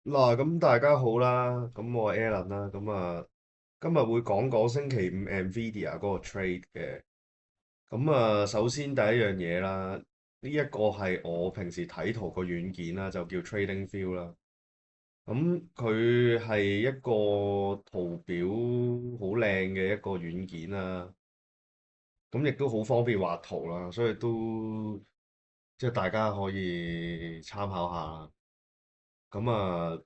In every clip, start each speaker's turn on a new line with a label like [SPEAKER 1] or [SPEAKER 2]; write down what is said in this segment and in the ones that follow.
[SPEAKER 1] 嗱，咁大家好啦，咁我係 Alan 啦，咁今日會講講星期五 Nvidia 嗰個 trade 嘅。咁首先第一樣嘢啦，呢一個係我平時睇圖個軟件啦，就叫 TradingView 啦。咁佢係一個圖表好靚嘅一個軟件啦，咁亦都好方便畫圖啦，所以都即係大家可以參考下啦。咁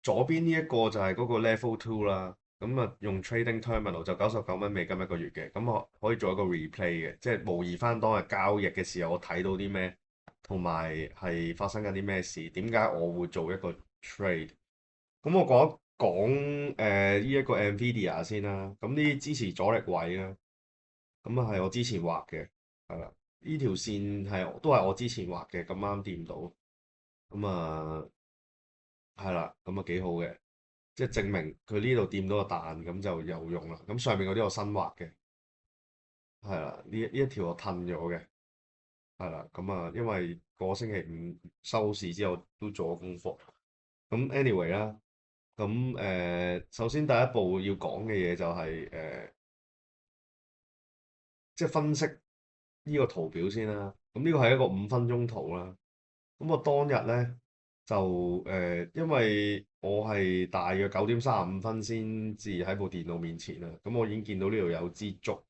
[SPEAKER 1] 左邊呢一個就係嗰個 Level Two 啦，咁用 Trading Terminal 就99蚊美金一個月嘅，咁我可以做一個 replay 嘅，即係模擬翻當日交易嘅時候我睇到啲咩，同埋係發生緊啲咩事，點解我會做一個 trade。咁我講一講呢一個 Nvidia 先啦，咁呢啲支持阻力位啦，咁係我之前畫嘅，係啦，呢條線都係我之前畫嘅，咁啱掂到，咁係啦，咁幾好嘅。即係證明佢呢度掂到個彈，咁就有用啦。咁上面嗰啲我新畫嘅，係啦，呢一條我褪咗嘅，係啦。因為個星期五收市之後都做咗功課。咁 anyway 啦，首先第一步要講嘅嘢就係即係分析呢個圖表先啦。咁呢個係一個5分鐘圖啦。咁我當日咧就因為我係大約9點35分先至喺部電腦面前啦，咁我已經見到呢度有支竹，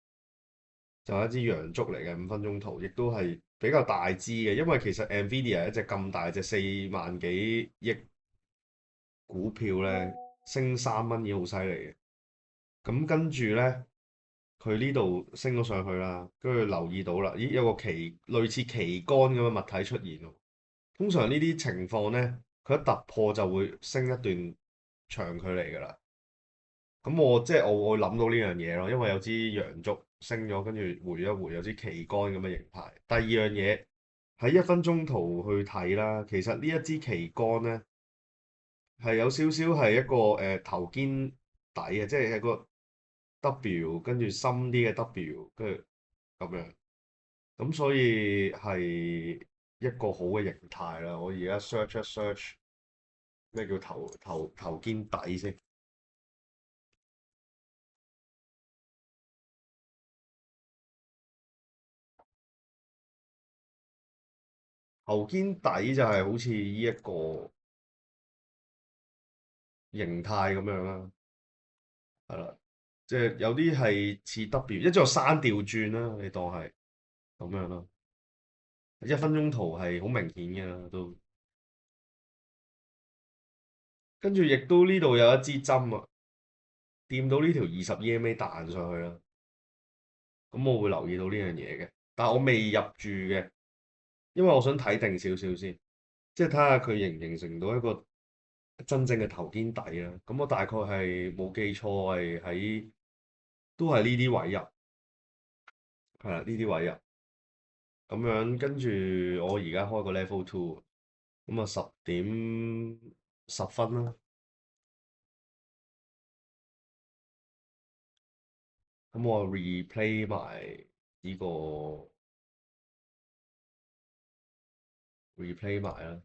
[SPEAKER 1] 就係一支陽燭嚟嘅5分鐘圖，亦都係比較大支嘅，因為其實 Nvidia 一隻咁大隻4萬幾億股票咧，升3蚊已經好犀利嘅。咁跟住咧，佢呢度升咗上去啦，跟住留意到啦，咦有個類似旗杆咁嘅物體出現喎。通常呢啲情況呢，佢一突破就會升一段長距離㗎啦。咁我會諗到呢樣嘢咯，因為有支陽燭升咗，跟住回一回有支旗杆咁嘅形態。第二樣嘢喺1分鐘圖去睇啦，其實呢一支旗杆呢，係有少少係一個頭肩底嘅，即係個 W 跟住深啲嘅 W，跟住咁樣。咁所以係一個好嘅形態啦。我而家 search 一 search。咩叫頭肩底先？頭肩底就係好似呢一個形態咁樣啦，係啦，即係有啲係似 W，一座山調轉啦，你當係咁樣咯。1分鐘圖係好明顯嘅啦，都跟住亦都呢度有一支針啊，掂到呢條20 EMA 彈上去啦，咁我會留意到呢樣嘢嘅，但係我未入住嘅，因為我想睇定少少先，即係睇下佢形唔形成到一個真正嘅頭肩底啦。咁我大概係冇記錯係都係呢啲位入，係啦，呢啲位入咁樣。跟住我而家開個 level two，咁啊10點10分啦。咁我 replay 埋呢個 replay 埋啦，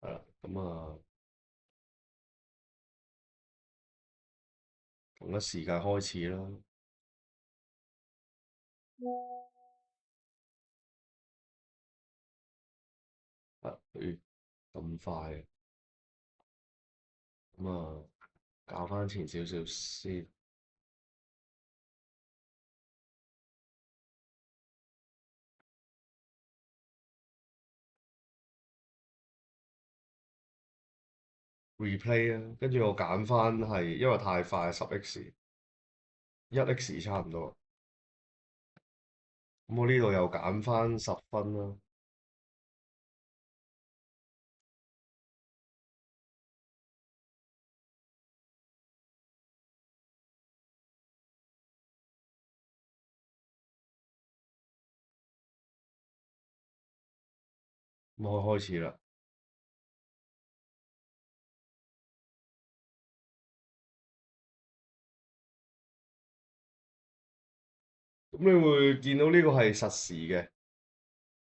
[SPEAKER 1] 係啦。同一時間開始啦。咦咁快？搞翻前少少先，replay 啊。跟住我揀翻係因為太快10x 1x 差唔多。咁我呢度又揀翻10分啦。咁我開始啦。咁你會見到呢個係實時嘅，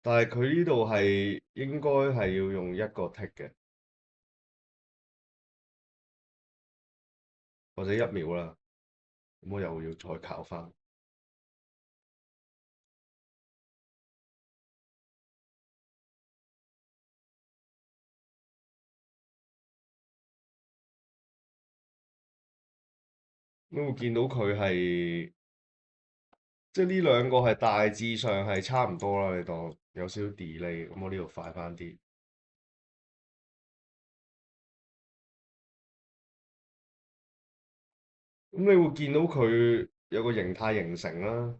[SPEAKER 1] 但係佢呢度係應該係要用一個 tick 嘅，或者1秒啦。咁我又要再考翻。咁會見到佢係即係呢兩個係大致上係差唔多啦。你當有少少 delay，咁我呢度快翻啲。咁你會見到佢有個形態形成啦，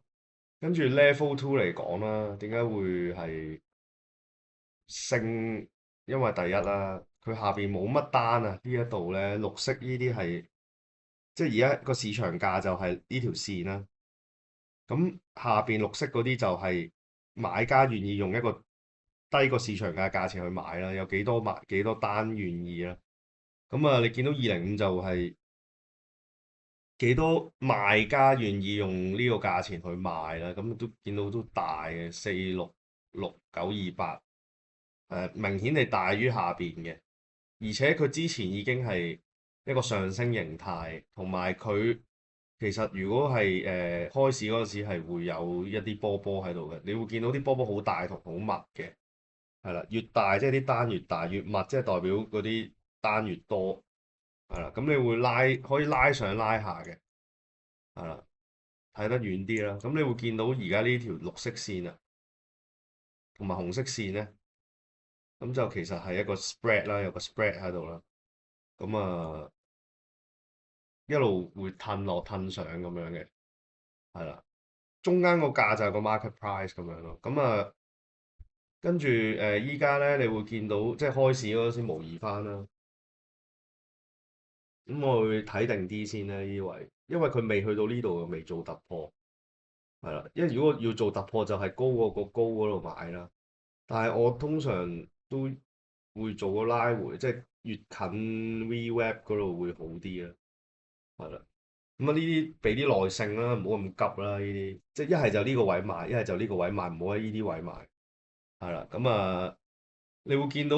[SPEAKER 1] 跟住 level two 嚟講啦，點解會係升？因為第一啦，佢下邊冇乜單啊，呢一度咧綠色呢啲係即係而家個市場價就係呢條線啦。咁下邊綠色嗰啲就係買家願意用一個低過市場價價錢去買啦，有幾多買幾多單願意啦。咁啊，你見到205就係幾多賣家願意用呢個價錢去賣啦，咁都見到都大嘅466928，明顯地大於下邊嘅，而且佢之前已經係一個上升形態，同埋佢其實如果係開市嗰陣時係會有一啲波波喺度嘅，你會見到啲波波好大同好密嘅，係啦，越大即係啲單越大，越密即係代表嗰啲單越多，係啦，咁你會可以拉上拉下嘅，係啦。睇得遠啲啦，咁你會見到而家呢條綠色線啊，同埋紅色線咧，咁就其實係一個 spread 啦，有個 spread 喺度啦，咁啊一路會褪落褪上咁樣嘅，係啦，中間個價就係個 market price 咁樣咯，咁啊跟住依家咧你會見到即係開市嗰陣先模擬翻啦，咁我會睇定啲先咧呢位，因為佢未去到呢度未做突破，係啦，因為如果要做突破就係高過個高嗰度買啦。但係我通常都會做個拉回，即係越近 VWAP 嗰度會好啲啦，係啦。咁啊呢啲俾啲耐性啦，唔好咁急啦。呢啲即係一係就呢個位賣，一係就呢個位賣，唔好喺呢啲位賣。係啦，咁啊，你會見到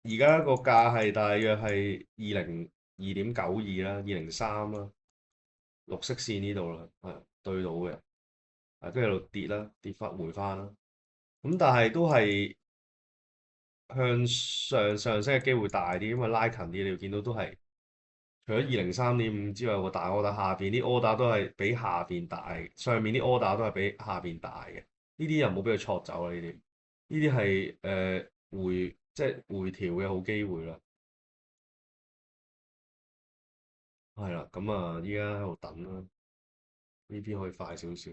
[SPEAKER 1] 而家個價係大約係202.92啦，203啦，綠色線呢度啦，係對到嘅，係跟住喺度跌啦，跌翻回翻啦。咁但係都係。向上升嘅機會大啲，因為拉近啲，你會見到都係除咗203.5之外，個大 order 下邊啲 order 都係比下邊大，上面啲 order 都係比下邊大嘅。呢啲又冇俾佢錯走啦，呢啲係即係回調嘅好機會啦。係啦，咁啊依家喺度等啦，呢邊可以快少少，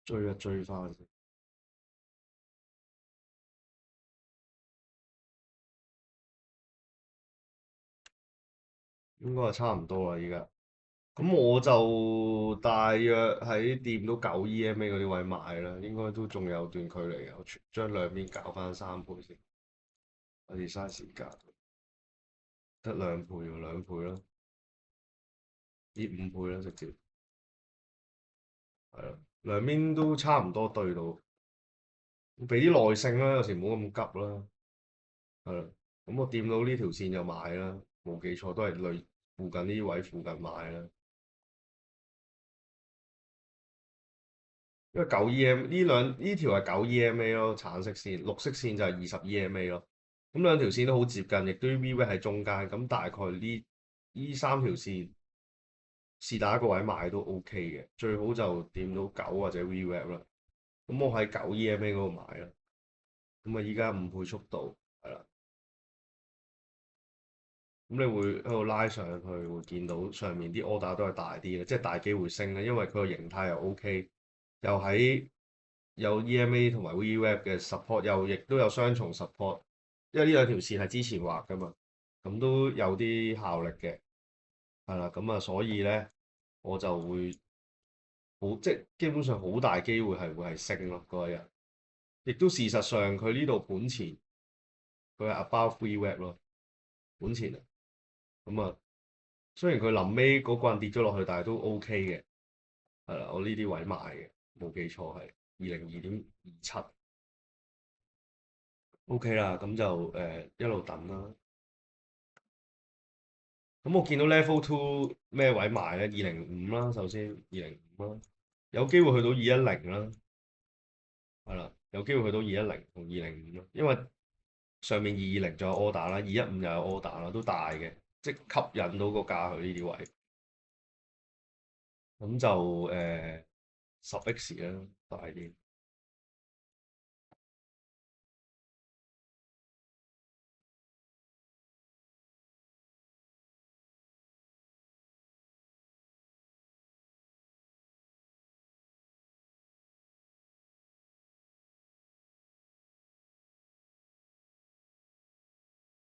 [SPEAKER 1] 追一追翻先，應該係差唔多啦依家。咁我就大約喺掂到9 EMA 嗰啲位買啦，應該都仲有段距離嘅。我將兩邊搞翻3倍先，我哋嘥時間，得2倍喎，2倍啦，跌5倍啦，直接係啦，兩邊都差唔多對到，俾啲耐性啦，有時唔好咁急啦，係啦。咁我掂到呢條線就買啦，冇記錯都係附近呢啲位附近買啦。因為呢條係9 EMA 咯，橙色線，綠色線就係20 EMA 咯。咁兩條線都好接近，亦都 V-Wave 喺中間。咁大概呢三條線是但一個位買都 OK 嘅，最好就掂到9或者 V-Wave 啦。咁我喺9 EMA 嗰度買啦。咁啊，依家5倍速度係啦。咁你會喺度拉上去，會見到上面啲 order 都係大啲嘅，即係大機會升咧，因為佢個形態又 OK，又喺有 EMA 同埋 VWAP 嘅 support，又亦都有雙重 support，因為呢兩條線係之前畫噶嘛，咁都有啲效力嘅，係啦，咁啊，所以咧我就會即係基本上好大機會係會係升咯嗰一日，亦都事實上佢呢度盤前佢係 above VWAP 咯，盤前啊。咁啊，雖然佢臨尾嗰棍跌咗落去，但係都 OK 嘅。係啦，我呢啲位買嘅，冇記錯係202.27。OK 啦，咁就一路等啦。咁我見到 Level Two 咩位買咧？205啦，首先205啦，有機會去到210啦，係啦，有機會去到210同205啦，因為上面220仲有 order 啦，215又有 order 啦，都大嘅，即係吸引到個價去呢啲位，咁就10X 啦，大啲，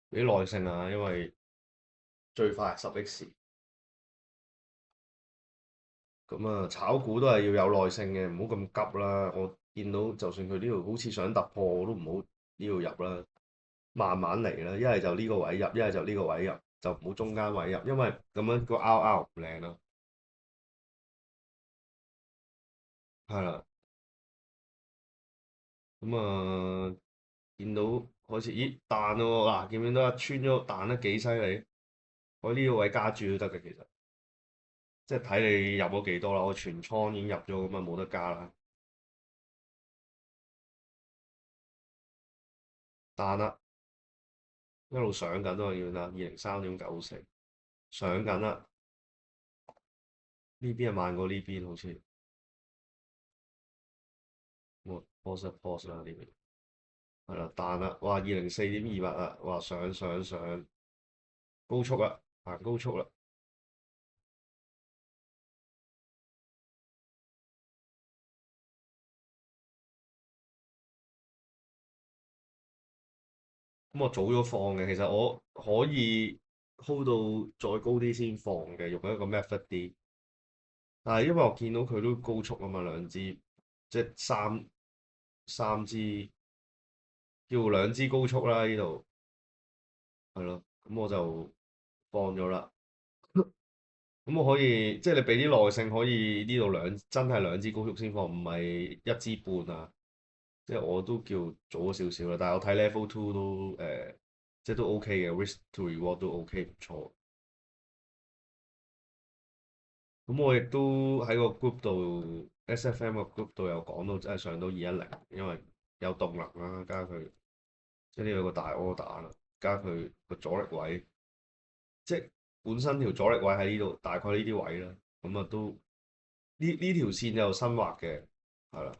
[SPEAKER 1] 俾耐性啊，因為最快係10X。咁啊，炒股都係要有耐性嘅，唔好咁急啦。我見到就算佢呢度好似想突破，我都唔好呢度入啦，慢慢嚟啦。一係就呢個位入，一係就呢個位入，就唔好中間位入，因為咁樣個 R 唔靚啦。係啦，咁啊，見到開始咦彈咯喎，嗱見唔見到啊？穿咗彈得幾犀利？我呢個位加注都得嘅，其實即係睇你入咗幾多啦。我全倉已經入咗，咁啊冇得加啦。彈啦，一路上緊都要啦，203.94上緊啦。呢邊係慢過呢邊，好似我 pause 啦呢邊，係啦彈啦，哇204.28啦，哇上高速啦，行高速啦，咁我早咗放嘅，其實我可以 hold 到再高啲先放嘅，用一個 method 啲，但係因為我見到佢都高速啊嘛，兩支即係三支叫兩支高速啦呢度，係咯，咁我就放咗啦。咁我可以，即係你俾啲耐性，可以呢度真係兩支高速先放，唔係一支半啊。即係我都叫早咗少少啦，但係我睇 level two 都即係都 OK 嘅，risk to reward 都 OK 唔錯。咁我亦都喺個 group 度，SFM 個 group 度有講到，真係上到210，因為有動能啦，加佢即係呢個大 order 啦，加佢個阻力位，即係本身條阻力位喺呢度，大概呢啲位啦。咁啊都呢條線就新畫嘅，係啦，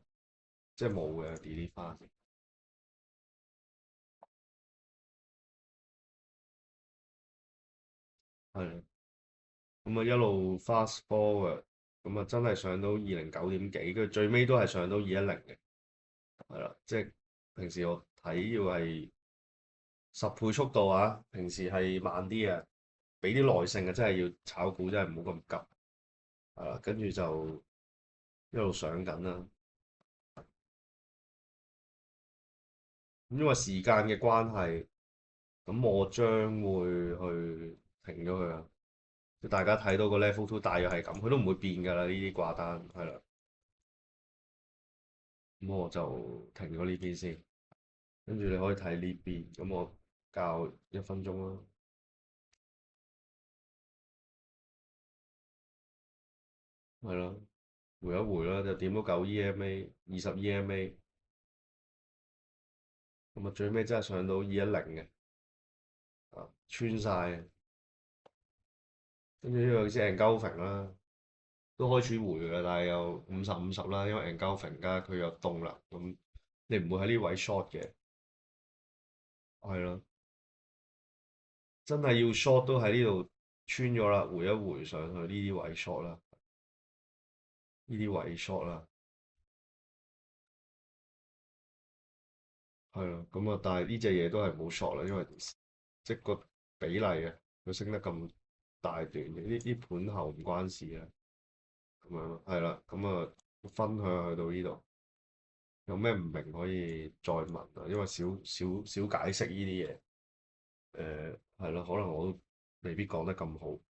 [SPEAKER 1] 即係冇嘅 delete 翻，係咁啊一路 fast forward，咁啊真係上到209.幾，跟住最尾都係上到210嘅，係啦，即係平時我睇要係10倍速度啊，平時係慢啲啊，俾啲耐性啊，真係要炒股真係唔好咁急，係啦，跟住就一路上緊啦，咁因為時間嘅關係，咁我將會去停咗佢啊。大家睇到個 level two 大約係咁，佢都唔會變㗎啦。呢啲掛單係啦，咁我就停咗呢邊先，跟住你可以睇呢邊。咁我較1分鐘啦，係咯，回一回啦，就點到9 EMA、20 EMA，咁啊最尾真係上到210嘅，啊穿晒，跟住呢個先 engulfing 啦，都開始回㗎啦，但係又50-50啦，因為 engulfing 加佢有動能，咁你唔會喺呢位 short 嘅，係咯。真係要 short 都喺呢度穿咗啦，回一回上去呢啲位 short 啦，呢啲位 short 啦，係咯，咁啊，但係呢隻嘢都係冇 short 啦，因為即個比例啊，佢升得咁大段嘅，呢盤後唔關事啊，咁樣咯，係啦，咁啊分享去到呢度，有咩唔明可以再問啊，因為少解釋呢啲嘢，係咯，可能我都未必講得咁好。